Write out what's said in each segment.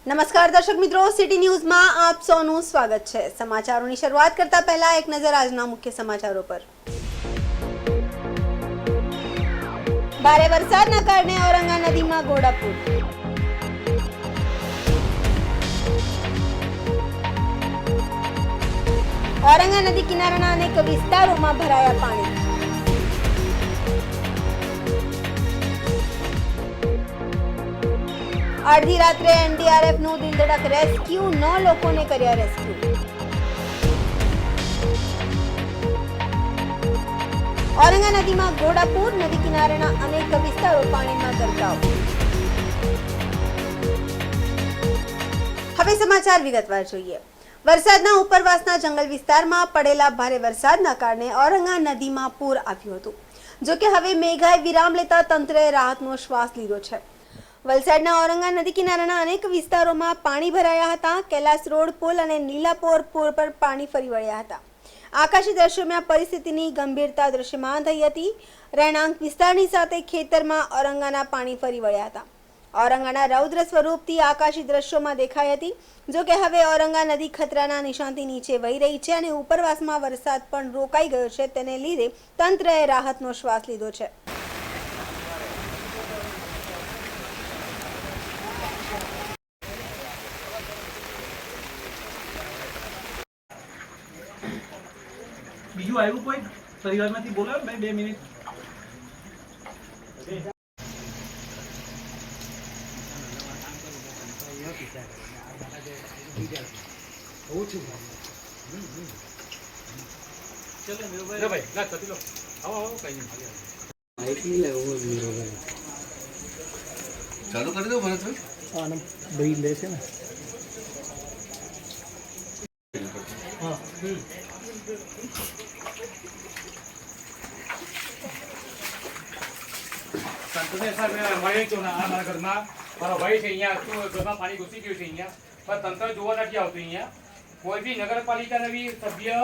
નમસ્કાર દર્શક મિત્રો, સિટી ન્યૂઝમાં આપ સૌનું સ્વાગત છે। સમાચારોની શરૂઆત કરતા પહેલા એક નજર આજના મુખ્ય સમાચારો પર। ભારે વરસાદના કારણે ઔરંગા નદીમાં ઘોડાપૂર। ઔરંગા નદી કિનારાના અનેક વિસ્તારોમાં ભરાયા પાણી। અડધી રાત્રે એનડીઆરએફનું દિલધડક રેસ્ક્યુ, 9 લોકોને કર્યા રેસ્ક્યુ। ઔરંગા નદીમાં ઘોડાપૂર, નદી કિનારેના અનેક વિસ્તારો પાણીમાં ગરકાવ। હવે સમાચાર વિગતવાર જોઈએ। વરસાદના ઉપરવાસના જંગલ વિસ્તારમાં પડેલા ભારે વરસાદના કારણે ઔરંગા નદીમાં પૂર આવ્યું હતું। જો કે હવે મેઘાએ વિરામ લેતા તંત્રએ રાહતનો શ્વાસ લીધો છે। વલસાડના ઔરંગા નદી કિનારાના અનેક વિસ્તારોમાં પાણી ભરાયા હતા। कैलाश रोड, पुल અને નીલાપોર પુલ પર પાણી ફરી વળ્યા હતા। આકાશી દ્રશ્યોમાં પરિસ્થિતિની ગંભીરતા દૃશ્યમાન થઈ હતી। રહેણાંક વિસ્તારની સાથે ખેતરમાં ઔરંગાના પાણી ફરી વળ્યા હતા। ઔરંગાના રૌદ્ર સ્વરૂપથી આકાશી દ્રશ્યોમાં દેખાઈ હતી। જો કે હવે ઔરંગા નદી ખતરાના નિશાનથી નીચે વહી રહી છે અને ઉપરવાસમાં વરસાદ પણ રોકાઈ ગયો છે। તેને લીધે તંત્રએ રાહતનો શ્વાસ લીધો છે। બીજું આવ્યું કોઈ પરિવારમાંથી બોલાવો મેં 2 મિનિટ ચાલુ કરી દો ભરત ભાઈ લે છે ને મળે તો ના મારા ઘરમાં મારો ભાઈ છે અહીંયા શું ઘરમાં પાણી ઘૂસી ગયું છે અહીંયા પણ તંત્ર જોવા નથી આવતું। અહીંયા કોઈ બી નગરપાલિકાના બી સભ્ય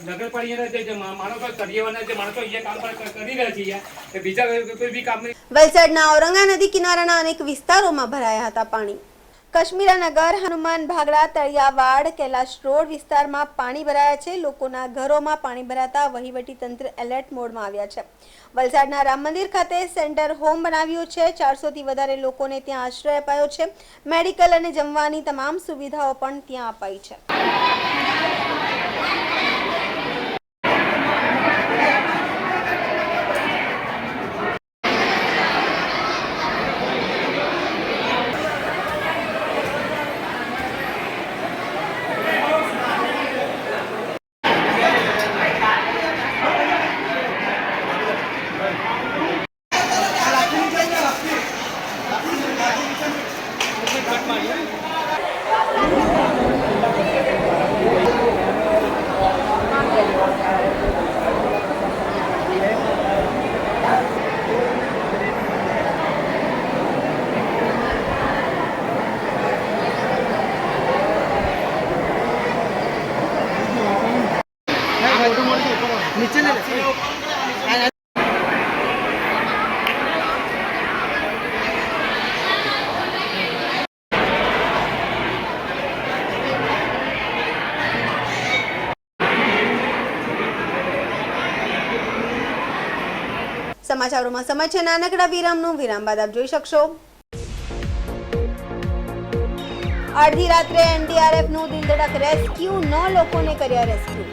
નગરપાલિકાના માણસો કરીએવાના જે માણસો અહીંયા કામ કરી રહ્યા છે અહીંયા કે બીજા કોઈ બી કામ વલસાડના ઔરંગા નદી કિનારાના અનેક વિસ્તારોમાં ભરાયા હતા પાણી। કશ્મીરાનગર, હનુમાન ભાગડા, તળિયાવાડ, कैलाश रोड વિસ્તારમાં પાણી ભરાયા છે। લોકોના ઘરોમાં પાણી ભરાતા વહીવટી તંત્ર એલર્ટ મોડમાં આવ્યા છે। વલસાડના રામ મંદિર ખાતે સેન્ટર હોમ બનાવ્યું છે। 400 થી વધારે લોકોને ત્યાં આશ્રય અપાયો છે। મેડિકલ અને જમવાની તમામ સુવિધાઓ પણ ત્યાં અપાઈ છે। સમાચારોમાં સમય છે નાનકડા વિરામનું। વિરામ બાદ આપ જોઈ શકશો। અડધી રાત્રે એનડીઆરએફનું દિલધડક રેસ્ક્યુ, 9 લોકોને કર્યા રેસ્ક્યુ।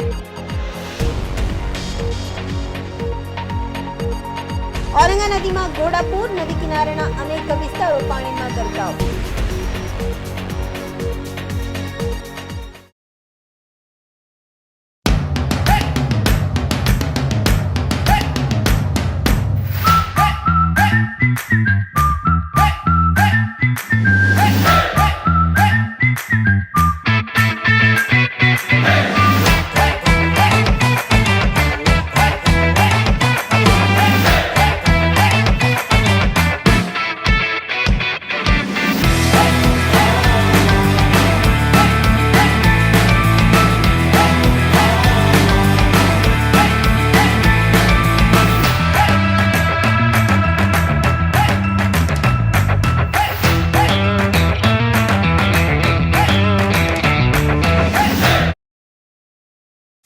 ઔરંગા નદીમાં ઘોડાપૂર, નદી કિનારેના અનેક વિસ્તારો પાણીમાં ગરકાવ।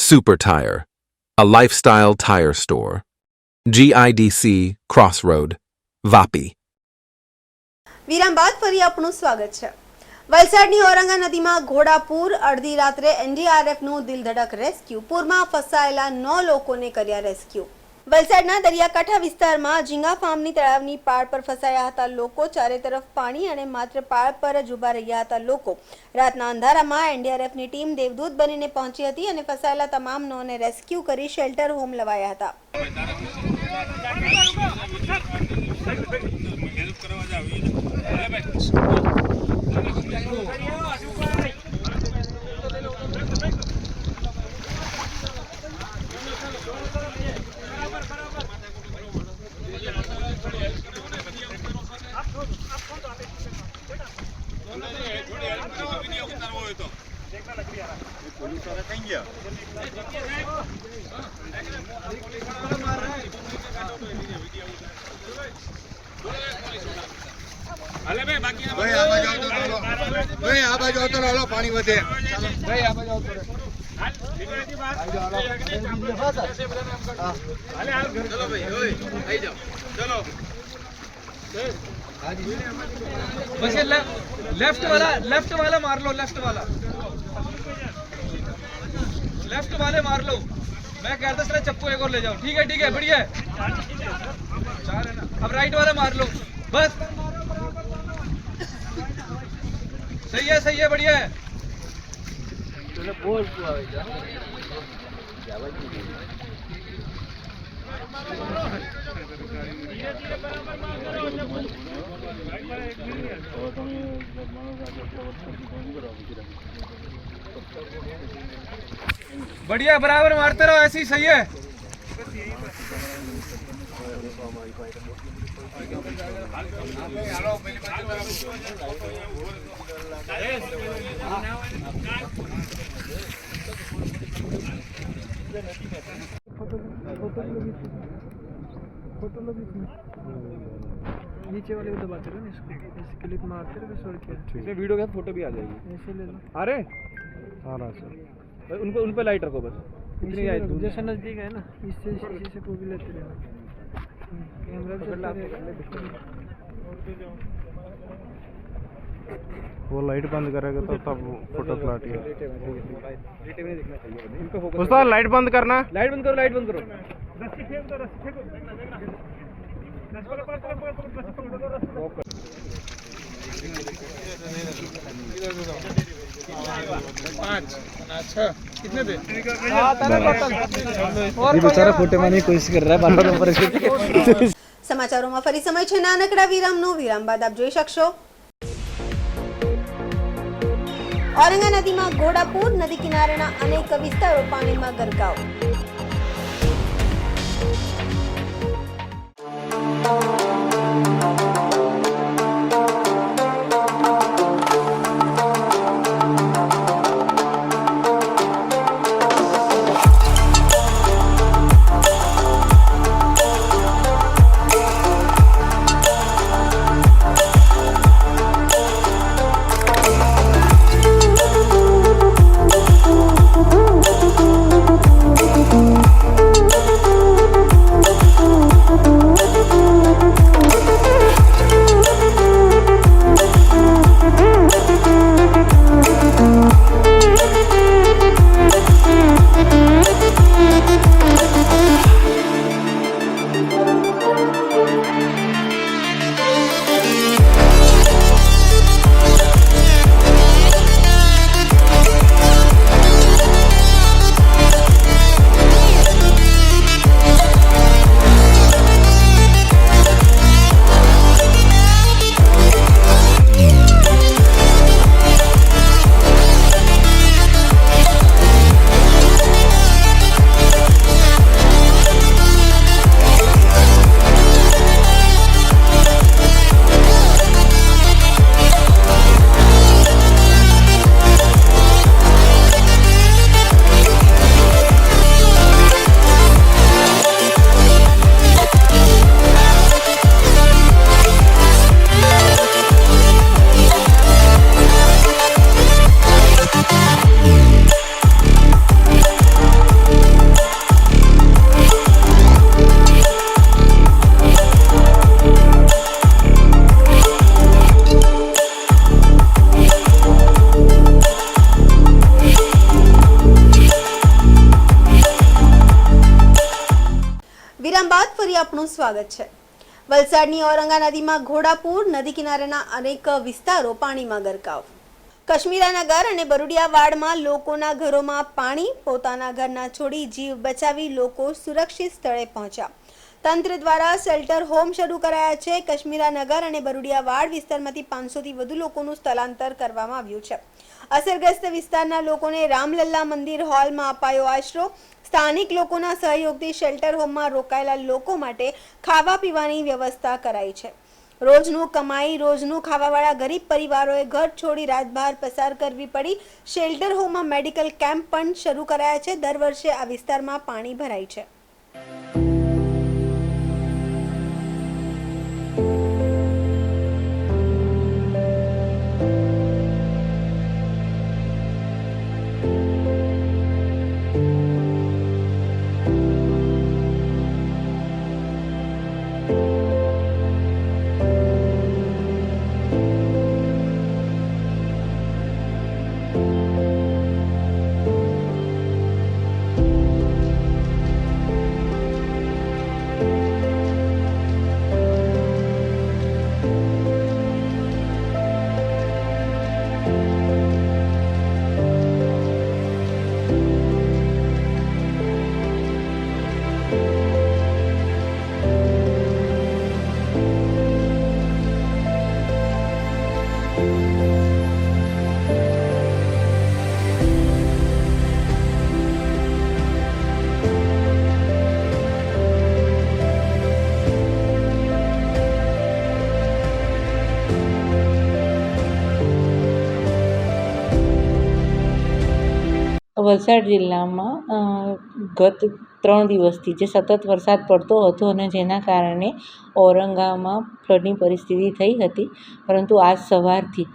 Super Tire, a lifestyle tire store. GIDC Crossroad, Vapi. વિરામ બાદ ફરી આપનું સ્વાગત છે. વલસાડની ઔરંગા નદીમાં ઘોડાપુર, અડધી રાત્રે એનડીઆરએફનું દિલધડક રેસ્ક્યુ. પૂરમાં ફસાયેલા 9 લોકોને કર્યા રેસ્ક્યુ. વલસાડના દરિયાકાંઠા વિસ્તારમાં ઝીંગા ફાર્મની તળાવની પાળ પર ફસાયા હતા લોકો. ચારે તરફ પાણી અને માત્ર પાળ પર જ ઊભા રહ્યા હતા લોકો. રાતના અંધારામાં એનડીઆરએફની ટીમ દેવદૂત બનીને પહોંચી હતી અને ફસાયેલા તમામ 9ને રેસ્ક્યુ કરી શેલ્ટર હોમ લવાયા હતા. પાણી વધે बस ये लेफ्ट वाला मार लो, लेफ्ट वाले मार लो. मैं कहता था चप्पू एक और ले जाओ. ठीक है बढ़िया है. 4 है ना. अब राइट वाला मार लो. बस सही है बढ़िया है. बढ़िया, बराबर मारते रहो, ऐसे ही सही है. नीचे वाले को दबाते रहो ना, इसको ऐसे क्लिक मारते रहो, बस और क्या. इसमें वीडियो के साथ फोटो भी आ जाएगी. ऐसे ले लो. अरे हाँ सर, उन पे लाइट रखो बस. इतनी आई दूर. जैसा नजदीक है ना, इससे शीशे से फोटो लेते रहना. कैमरा भी चलता रहेगा. वो लाइट बंद करेगा तो तब फोटो क्लैरिटी है. इनको फोकस. उस्ताद लाइट बंद करना. लाइट बंद करो. कितने पे? बेचारा फोटो में कोशिश कर रहा है. સમાચારોમાં ફરી સમય છે નાનકડા વિરામનો. વિરામ બાદ આપ જોઈ શકશો ઔરંગા નદીમાં ઘોડાપુર. નદી કિનારેના અનેક વિસ્તારો પાણીમાં ગરકાવ. ન્યૂઝમાં આપનું સ્વાગત છે। વલસાડની ઔરંગા નદીમાં ઘોડાપુર, નદી કિનારેના અનેક વિસ્તારો પાણીમાં ગરકાવ। કશ્મીરાનગર અને બરુડિયાવાડમાં લોકોના ઘરોમાં પાણી, પોતાના ઘરના છોડી જીવ બચાવી લોકો સુરક્ષિત સ્થળે પહોંચ્યા। તંત્ર દ્વારા શેલ્ટર હોમ શરૂ કરાયા છે। કશ્મીરાનગર અને બરુડિયાવાડ વિસ્તારમાંથી 500થી વધુ લોકોનું સ્થળાંતર કરવામાં આવ્યું છે। અસરગ્રસ્ત વિસ્તારના લોકોને રામલલ્લા મંદિર હોલમાં અપાયો આશરો। સ્થાનિક લોકોના સહયોગથી શેલ્ટર હોમમાં રોકાયેલા લોકો માટે ખાવા પીવાની વ્યવસ્થા કરાઈ છે। રોજનું કમાઈ, રોજનું ખાવાવાળા ગરીબ પરિવારોએ ઘર છોડી રાત બહાર પસાર કરવી પડી। શેલ્ટર હોમમાં મેડિકલ કેમ્પ પણ શરૂ કરાયા છે। દર વર્ષે આ વિસ્તારમાં પાણી ભરાય છે। વલસાડ જિલ્લામાં ગત 3 દિવસથી જે સતત વરસાદ પડતો હતો અને જેના કારણે ઔરંગામાં ફ્લડની પરિસ્થિતિ થઈ હતી, પરંતુ આજ સવારથી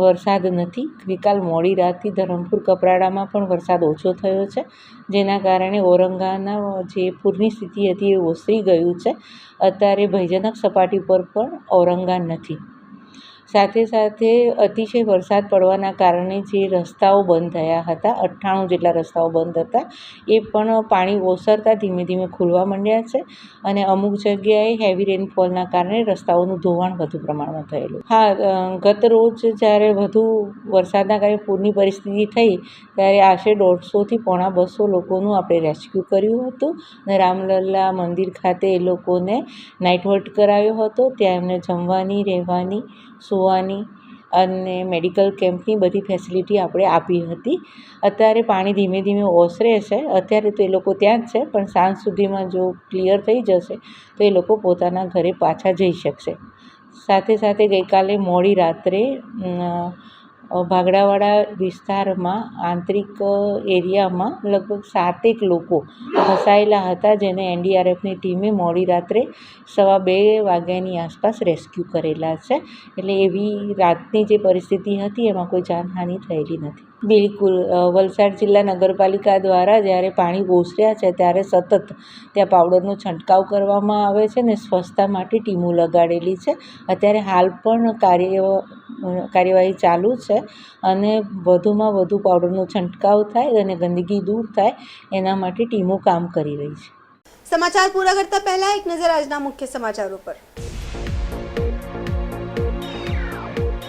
વરસાદ નથી। ગઈકાલ મોડી રાતથી ધરમપુર કપરાડામાં પણ વરસાદ ઓછો થયો છે, જેના કારણે ઔરંગાના જે પૂરની સ્થિતિ હતી એ ઓસરી ગયું છે। અત્યારે ભયજનક સપાટી પર પણ ઔરંગા નથી। સાથે સાથે અતિશય વરસાદ પડવાના કારણે જે રસ્તાઓ બંધ થયા હતા, 98 જેટલા રસ્તાઓ બંધ હતા, એ પણ પાણી ઓસરતા ધીમે ધીમે ખુલવા માંડ્યા છે અને અમુક જગ્યાએ હેવી રેનફોલના કારણે રસ્તાઓનું ધોવાણ વધુ પ્રમાણમાં થયેલું। ગત રોજ જ્યારે વધુ વરસાદના કારણે પૂરની પરિસ્થિતિ થઈ ત્યારે આશરે 150થી પોણા 200 લોકોનું આપણે રેસ્ક્યુ કર્યું હતું અને રામલલ્લા મંદિર ખાતે એ લોકોને નાઇટ હોલ્ટ કરાવ્યો હતો। ત્યાં એમને જમવાની, રહેવાની, સુવાની અને મેડિકલ કેમ્પની બધી ફેસિલિટી આપણે આપી હતી। અત્યારે પાણી ધીમે ધીમે ઓસરે છે। અત્યારે તો એ લોકો ત્યાં જ છે, પણ સાંજ સુધીમાં જો ક્લિયર થઈ જશે તો એ લોકો પોતાના ઘરે પાછા જઈ શકશે। સાથે સાથે ગઈકાલે મોડી રાત્રે ભાગડાવાડા વિસ્તારમાં આંતરિક એરિયામાં લગભગ 7 લોકો ફસાયેલા હતા, જેને NDRFની ટીમે મોડી રાત્રે 2:15 વાગ્યાની આસપાસ રેસ્ક્યુ કરેલા છે। એટલે એવી રાતની જે પરિસ્થિતિ હતી એમાં કોઈ જાનહાનિ થયેલી નથી। બિલકુલ, વલસાડ જિલ્લા નગરપાલિકા દ્વારા જ્યારે પાણી ઓસર્યા છે ત્યારે સતત ત્યાં પાવડરનો છંટકાવ કરવામાં આવે છે ને સ્વચ્છતા માટે ટીમો લગાડેલી છે। અત્યારે હાલ પણ કાર્યવાહી ચાલુ છે અને વધુમાં વધુ પાવડરનો છંટકાવ થાય અને ગંદકી દૂર થાય એના માટે ટીમો કામ કરી રહી છે। સમાચાર પૂરા કરતા પહેલા એક નજર આજના મુખ્ય સમાચારો પર।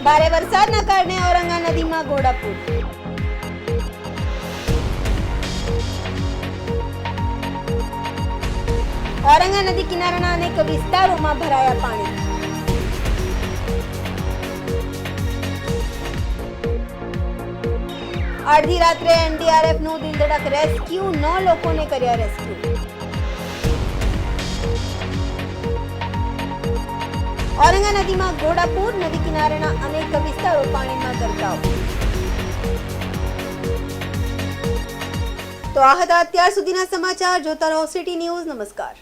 ભારે વરસાદના કારણે ઔરંગા નદીમાં ઘોડાપુર। ઔરંગા નદી કિનારાના અનેક વિસ્તારોમાં ભરાયા પાણી। અડધી રાત્રે NDRFનું દિલધડક રેસ્ક્યુ, 9 લોકોને કર્યા રેસ્ક્યુ। ઔરંગા નદીમાં ઘોડાપુર, નદી કિનારેના અનેક વિસ્તારો પાણીમાં ગરકાવ। તો આ હતા અત્યાર સુધીના સમાચાર। જોતા રહો સિટી ન્યૂઝ। નમસ્કાર।